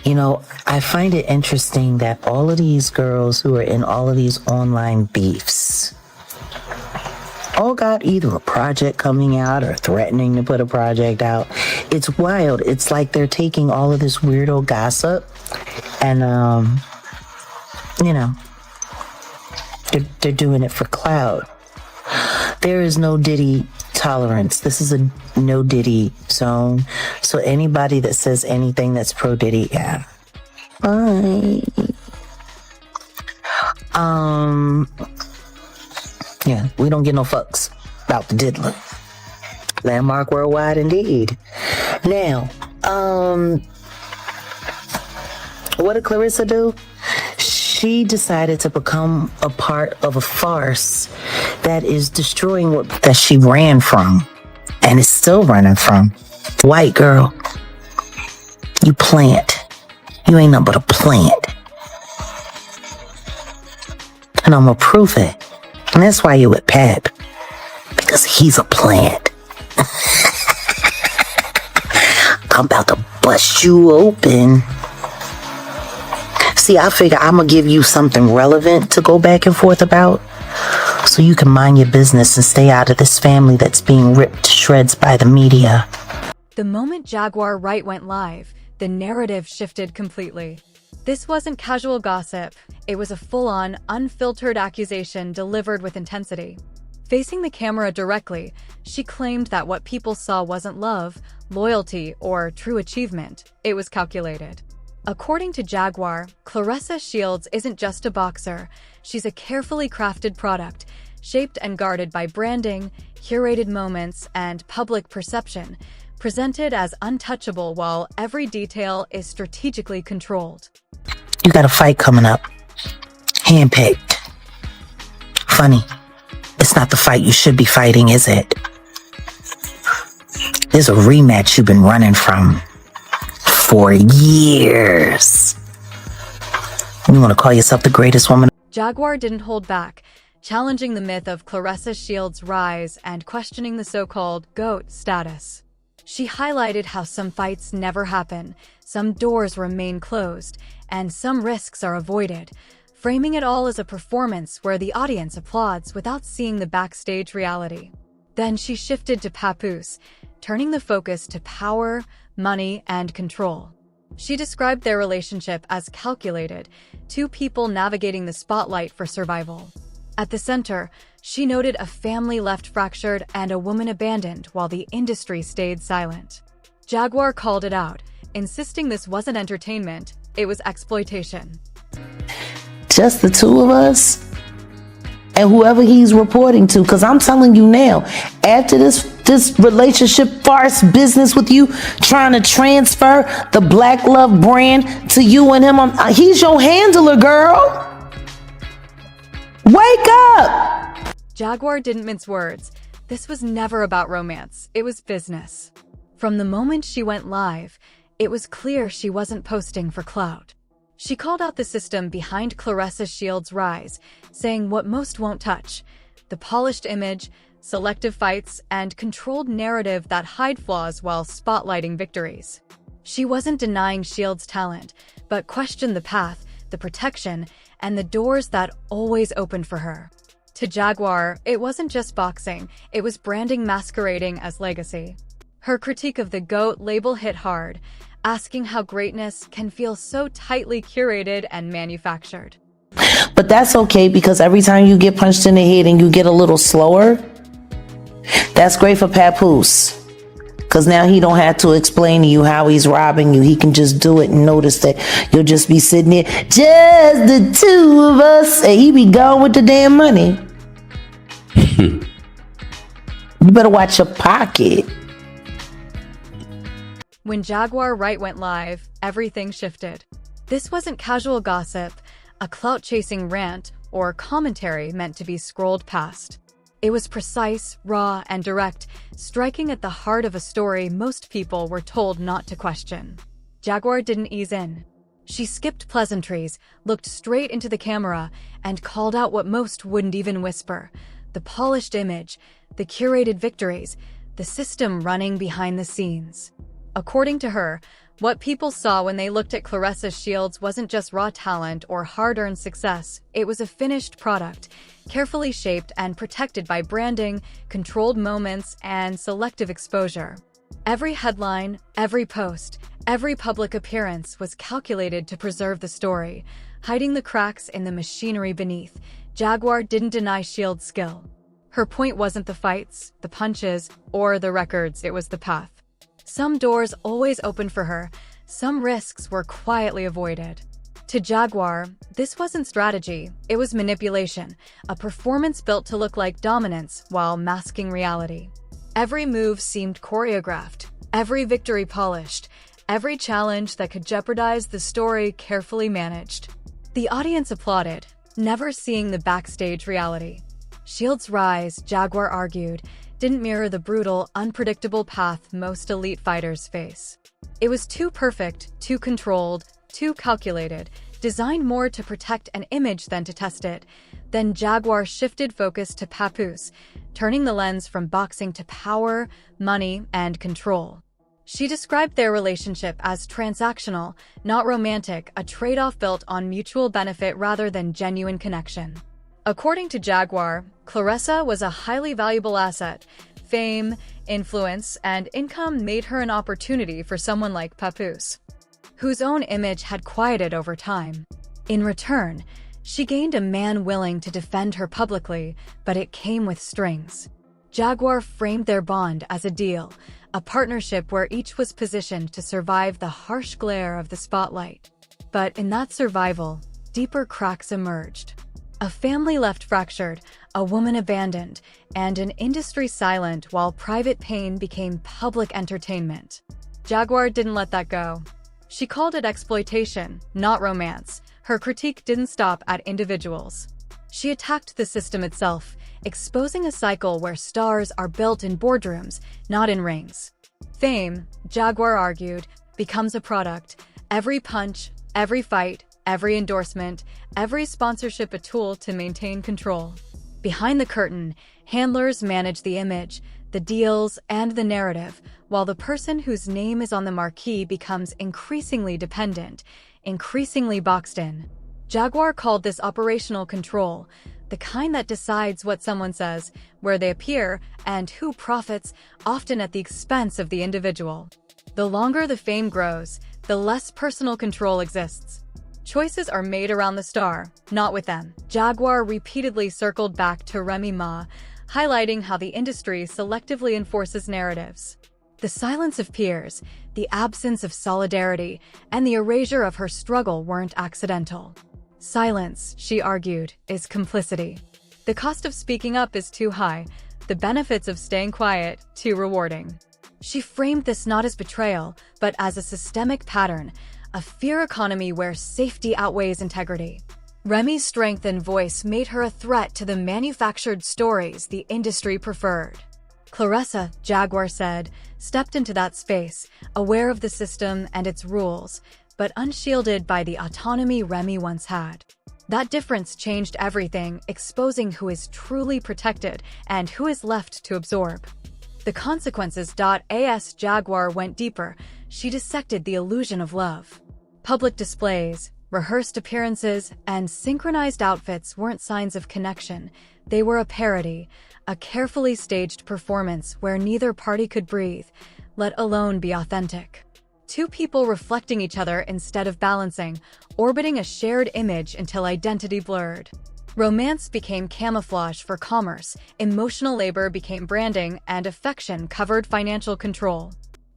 You know, I find it interesting that all of these girls who are in all of these online beefs all got either a project coming out or threatening to put a project out. It's wild. It's like they're taking all of this weirdo gossip and, you know, they're doing it for clout. There is no Diddy tolerance. This is a no Diddy zone. So anybody that says anything that's pro Diddy, yeah, fine. Yeah, we don't get no fucks about the diddler. Landmark worldwide indeed. Now, what did Claressa do? She decided to become a part of a farce that is destroying what that she ran from and is still running from. White girl, you plant. You ain't nothing but a plant. And I'm gonna prove it. And that's why you with Pep. Because he's a plant. I'm about to bust you open. See, I figure I'm going to give you something relevant to go back and forth about so you can mind your business and stay out of this family that's being ripped to shreds by the media. The moment Jaguar Wright went live, the narrative shifted completely. This wasn't casual gossip. It was a full-on, unfiltered accusation delivered with intensity. Facing the camera directly, she claimed that what people saw wasn't love, loyalty, or true achievement. It was calculated. According to Jaguar, ClaressaShields isn't just a boxer. She's a carefully crafted product, shaped and guarded by branding, curated moments, and public perception, presented as untouchable while every detail is strategically controlled. You got a fight coming up. Handpicked. Funny. It's not the fight you should be fighting, is it? There's a rematch you've been running from for years. You want to call yourself the greatest woman? Jaguar didn't hold back, challenging the myth of ClaressaShields' rise and questioning the so-called GOAT status. She highlighted how some fights never happen, some doors remain closed, and some risks are avoided, framing it all as a performance where the audience applauds without seeing the backstage reality. Then she shifted to Papoose, turning the focus to power, money, and control. She described their relationship as calculated, two people navigating the spotlight for survival. At the center, she noted a family left fractured and a woman abandoned while the industry stayed silent. Jaguar called it out, insisting this wasn't entertainment, it was exploitation. Just the two of us? And whoever he's reporting to, because I'm telling you now, after this relationship farce business with you, trying to transfer the Black Love brand to you and him, he's your handler, girl. Wake up! Jaguar didn't mince words. This was never about romance. It was business. From the moment she went live, it was clear she wasn't posting for clout. She called out the system behind ClaressaShields' rise, saying what most won't touch: the polished image, selective fights, and controlled narrative that hide flaws while spotlighting victories. She wasn't denying Shields' talent, but questioned the path, the protection, and the doors that always opened for her. To Jaguar, it wasn't just boxing, it was branding masquerading as legacy. Her critique of the GOAT label hit hard, asking how greatness can feel so tightly curated and manufactured. But that's okay, because every time you get punched in the head and you get a little slower, that's great for Papoose. Because now he don't have to explain to you how he's robbing you. He can just do it and notice that you'll just be sitting there, just the two of us, and he be gone with the damn money. You better watch your pocket. When Jaguar Wright went live, everything shifted. This wasn't casual gossip, a clout-chasing rant, or commentary meant to be scrolled past. It was precise, raw, and direct, striking at the heart of a story most people were told not to question. Jaguar didn't ease in. She skipped pleasantries, looked straight into the camera, and called out what most wouldn't even whisper: the polished image, the curated victories, the system running behind the scenes. According to her, What people saw when they looked at ClaressaShields wasn't just raw talent or hard-earned success, it was a finished product, carefully shaped and protected by branding, controlled moments, and selective exposure. Every headline, every post, every public appearance was calculated to preserve the story, hiding the cracks in the machinery beneath. Jaguar didn't deny Shields' skill. Her point wasn't the fights, the punches, or the records, it was the path. Some doors always opened for her, some risks were quietly avoided. To Jaguar, this wasn't strategy, it was manipulation, a performance built to look like dominance while masking reality. Every move seemed choreographed, every victory polished, every challenge that could jeopardize the story carefully managed. The audience applauded, never seeing the backstage reality. Shields' rise, Jaguar argued, didn't mirror the brutal, unpredictable path most elite fighters face. It was too perfect, too controlled, too calculated, designed more to protect an image than to test it. Then Jaguar shifted focus to Papoose, turning the lens from boxing to power, money, and control. She described their relationship as transactional, not romantic, a trade-off built on mutual benefit rather than genuine connection. According to Jaguar, Claressa was a highly valuable asset. Fame, influence, and income made her an opportunity for someone like Papoose, whose own image had quieted over time. In return, she gained a man willing to defend her publicly, but it came with strings. Jaguar framed their bond as a deal, a partnership where each was positioned to survive the harsh glare of the spotlight. But in that survival, deeper cracks emerged. A family left fractured, a woman abandoned, and an industry silent while private pain became public entertainment. Jaguar didn't let that go. She called it exploitation, not romance. Her critique didn't stop at individuals. She attacked the system itself, exposing a cycle where stars are built in boardrooms, not in rings. Fame, Jaguar argued, becomes a product. Every punch, every fight, every endorsement, every sponsorship a tool to maintain control. Behind the curtain, handlers manage the image, the deals, and the narrative, while the person whose name is on the marquee becomes increasingly dependent, increasingly boxed in. Jaguar called this operational control, the kind that decides what someone says, where they appear, and who profits, often at the expense of the individual. The longer the fame grows, the less personal control exists. Choices are made around the star, not with them. Jaguar repeatedly circled back to Remy Ma, highlighting how the industry selectively enforces narratives. The silence of peers, the absence of solidarity, and the erasure of her struggle weren't accidental. Silence, she argued, is complicity. The cost of speaking up is too high, the benefits of staying quiet, too rewarding. She framed this not as betrayal, but as a systemic pattern, a fear economy where safety outweighs integrity. Remy's strength and voice made her a threat to the manufactured stories the industry preferred. Claressa, Jaguar said, stepped into that space, aware of the system and its rules, but unshielded by the autonomy Remy once had. That difference changed everything, exposing who is truly protected and who is left to absorb. The consequences. As Jaguar went deeper, she dissected the illusion of love. Public displays, rehearsed appearances, and synchronized outfits weren't signs of connection. They were a parody, a carefully staged performance where neither party could breathe, let alone be authentic. Two people reflecting each other instead of balancing, orbiting a shared image until identity blurred. Romance became camouflage for commerce, emotional labor became branding, and affection covered financial control.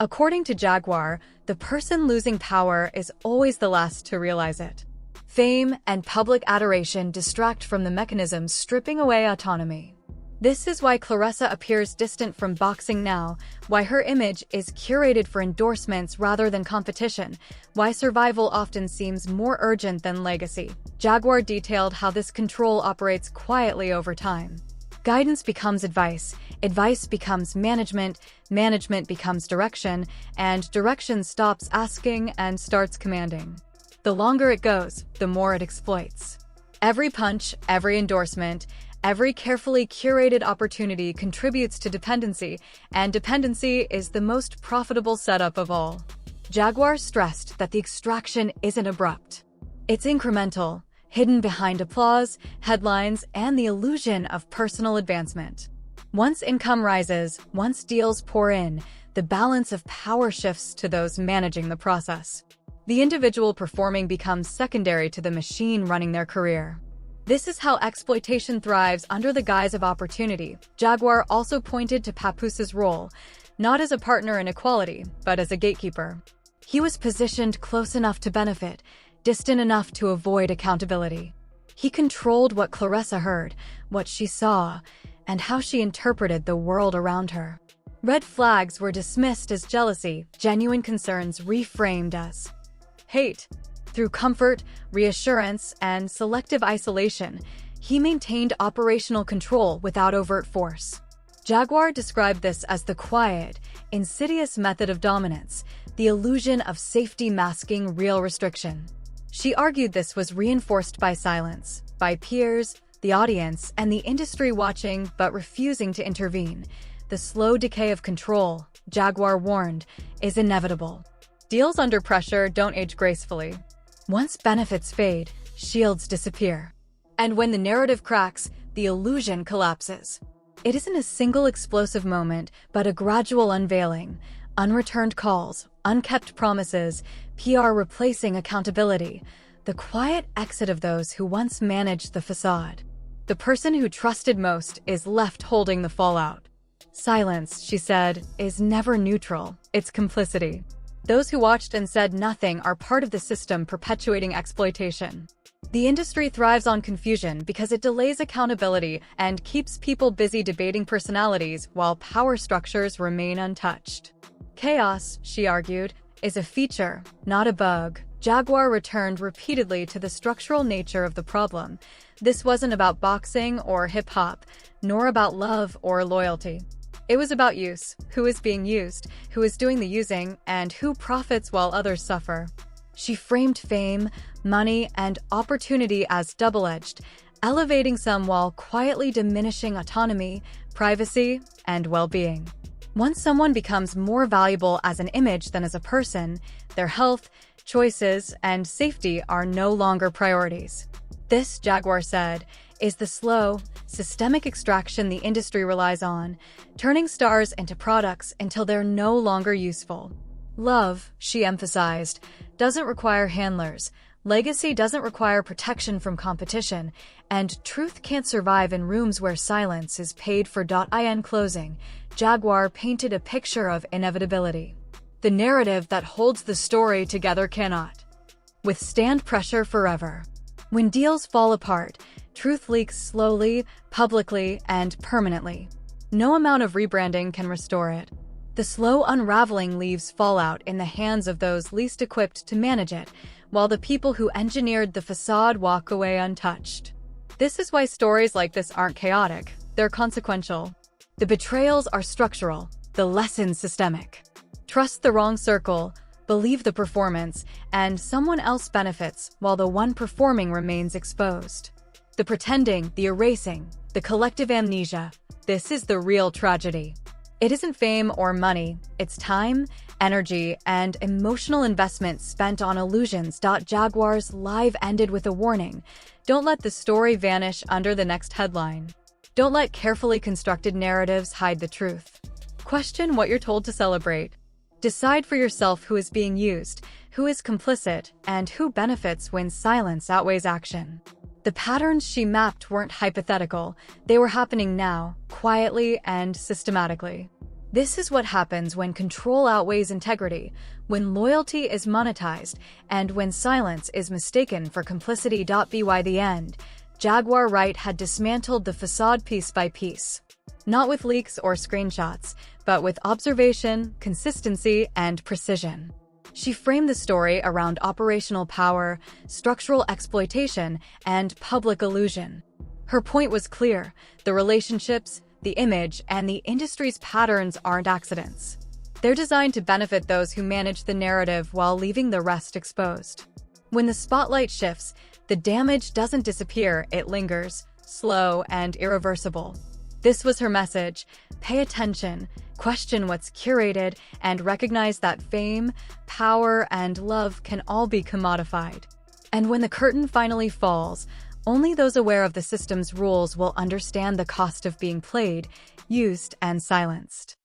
According to Jaguar, the person losing power is always the last to realize it. Fame and public adoration distract from the mechanisms stripping away autonomy. This is why Claressa appears distant from boxing now, why her image is curated for endorsements rather than competition, why survival often seems more urgent than legacy. Jaguar detailed how this control operates quietly over time. Guidance becomes advice, advice becomes management, management becomes direction, and direction stops asking and starts commanding. The longer it goes, the more it exploits. Every punch, every endorsement, every carefully curated opportunity contributes to dependency, and dependency is the most profitable setup of all. Jaguar stressed that the extraction isn't abrupt. It's incremental, hidden behind applause, headlines, and the illusion of personal advancement. Once income rises, once deals pour in, the balance of power shifts to those managing the process. The individual performing becomes secondary to the machine running their career. This is how exploitation thrives under the guise of opportunity. Jaguar also pointed to Papoose's role, not as a partner in equality, but as a gatekeeper. He was positioned close enough to benefit, distant enough to avoid accountability. He controlled what Claressa heard, what she saw, and how she interpreted the world around her. Red flags were dismissed as jealousy, genuine concerns reframed as hate. Through comfort, reassurance, and selective isolation, he maintained operational control without overt force. Jaguar described this as the quiet, insidious method of dominance, the illusion of safety masking real restriction. She argued this was reinforced by silence, by peers, the audience, and the industry watching but refusing to intervene. The slow decay of control, Jaguar warned, is inevitable. Deals under pressure don't age gracefully. Once benefits fade, shields disappear. And when the narrative cracks, the illusion collapses. It isn't a single explosive moment, but a gradual unveiling. Unreturned calls, unkept promises, PR replacing accountability. The quiet exit of those who once managed the facade. The person who trusted most is left holding the fallout. Silence, she said, is never neutral. It's complicity. Those who watched and said nothing are part of the system perpetuating exploitation. The industry thrives on confusion because it delays accountability and keeps people busy debating personalities while power structures remain untouched. Chaos, she argued, is a feature, not a bug. Jaguar returned repeatedly to the structural nature of the problem. This wasn't about boxing or hip-hop, nor about love or loyalty. It was about use, who is being used, who is doing the using, and who profits while others suffer. She framed fame, money, and opportunity as double-edged, elevating some while quietly diminishing autonomy, privacy, and well-being. Once someone becomes more valuable as an image than as a person, their health, choices, and safety are no longer priorities. This, Jaguar said, is the slow, systemic extraction the industry relies on, turning stars into products until they're no longer useful. Love, she emphasized, doesn't require handlers, legacy doesn't require protection from competition, and truth can't survive in rooms where silence is paid for. In closing, Jaguar painted a picture of inevitability. The narrative that holds the story together cannot withstand pressure forever. When deals fall apart, truth leaks slowly, publicly, and permanently. No amount of rebranding can restore it. The slow unraveling leaves fallout in the hands of those least equipped to manage it, while the people who engineered the facade walk away untouched. This is why stories like this aren't chaotic, they're consequential. The betrayals are structural, the lessons systemic. Trust the wrong circle, believe the performance, and someone else benefits while the one performing remains exposed. The pretending, the erasing, the collective amnesia, this is the real tragedy. It isn't fame or money, it's time, energy, and emotional investment spent on illusions. Jaguar's live ended with a warning. Don't let the story vanish under the next headline. Don't let carefully constructed narratives hide the truth. Question what you're told to celebrate. Decide for yourself who is being used, who is complicit, and who benefits when silence outweighs action. The patterns she mapped weren't hypothetical, they were happening now, quietly and systematically. This is what happens when control outweighs integrity, when loyalty is monetized, and when silence is mistaken for complicity. By the end, Jaguar Wright had dismantled the facade piece by piece. Not with leaks or screenshots, but with observation, consistency, and precision. She framed the story around operational power, structural exploitation, and public illusion. Her point was clear: the relationships, the image, and the industry's patterns aren't accidents. They're designed to benefit those who manage the narrative while leaving the rest exposed. When the spotlight shifts, the damage doesn't disappear, it lingers, slow and irreversible. This was her message: pay attention, question what's curated, and recognize that fame, power, and love can all be commodified. And when the curtain finally falls, only those aware of the system's rules will understand the cost of being played, used, and silenced.